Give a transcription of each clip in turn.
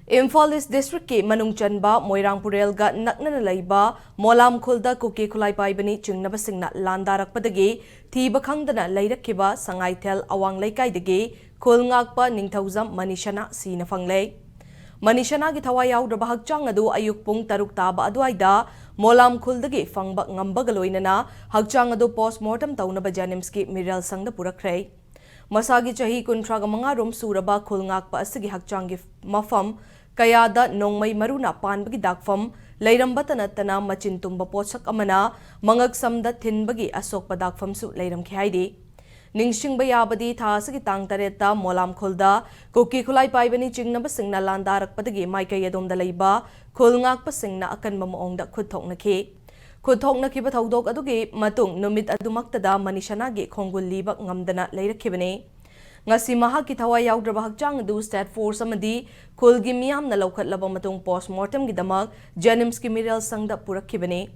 Imphal East District ki manung chanba Moirangpurel ga nakna laiba Molam khulda kuki khulai paibani chingnaba singna landarakpadagi thiba khangdana leirakhiba Sangaithel awang leikaidagi khulngakpa ningthauzam Manishana sina fanglei Manishana gi thawai yaudraba hakchang adu ayuk pung taruk taba aduaida Molam khuldagi fangba ngambaga loinana hakchang adu postmortem taunaba Jnims ki miral sangda purakhrei Masagi chahi kuntraga manga rom suraba khulngakpa asigi hakchangi mafam kayada nongmai maruna panbagi dakfam leirambata natana machin tumba pochak amana mangak samda thinbagi asokpa dakfam su leiram khaidi ningsingba yabadi thasagi tang tareta molam khulda kuki khulai paibani chingnaba singna landarakpadagi maikai adomda leiba khulngakpa singna akanba maongda khutthokna khi Kuthokna kiba thaudok adugi matung numit adumaktada Manishana gi khongul liba ngamdana leirakhibani ngasi mahaki thawai yaudraba hakchang adu state force amadi khulgi miyamna laukhatlaba matung postmortem gi damak Jnims ki miral sangda purakhibani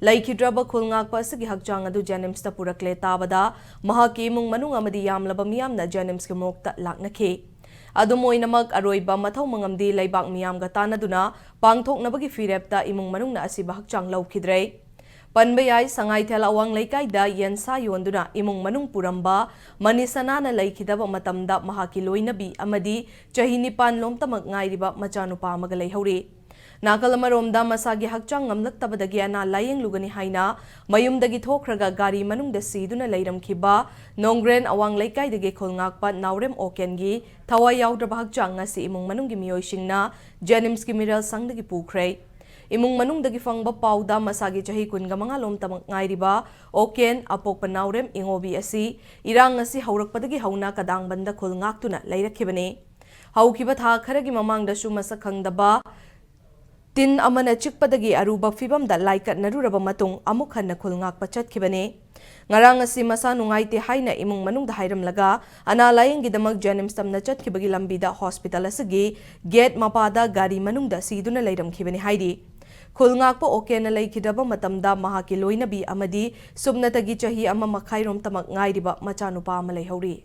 laikhidraba khulngakpa asigi hakchang adu Jnims ta purakle tabada mahaki mung manung amadi yamlaba miyamna Jnims ki mokta laknakhi Adumoinamak aroiba mathau mangamdi leibak miyamga tanaduna pangthoknabagi firepta imung manungna asiba hakchang laukhidrei Panbayai Sangaithel awang leikaida yensa yonduna imung manung puramba Manisana laikidaba matamda mahaki loinabi amadi chahi nipan lomtamak ngairiba machanupa amaga leihori Nakalamaromda masagi hakchang ngamlaktabadagi ana layeng lugani haina mayumdagi thokraga gari manungda siduna leiramkhiba Nongren awang leikaidagi khulngakpa Naurem Okengi thawai yaudraba hakchang ngasi imung manunggi miyoisingna Jnims ki miral sangdagi pukhrei Imung manungdagi fangba pauda masagi chahi kunga mga lomtamang ngairiba Oken apokpa Naurem ingobi asi irang asi haurakpadagi hauna kadang banda khulngaktuna leirakhibani haukiba tha kharagi mamangdasu masakhangdaba tin amana chikpadagi aruba fibamda laikat naruraba matung amuk hanna khulngakpa chatkibani ngarang asi masa nungaite haina imung manungda hairamlaga ana layenggidamak Jnims tamna chatkibagi lambida hospital asigi gate mapada gari manungda siduna leiramkhibani haidi Khulngakpa Okena laikidaba matamda mahaki loinabi amadi subnatagi chahi ama makhairom tamak ngairiba machanupa ama leihori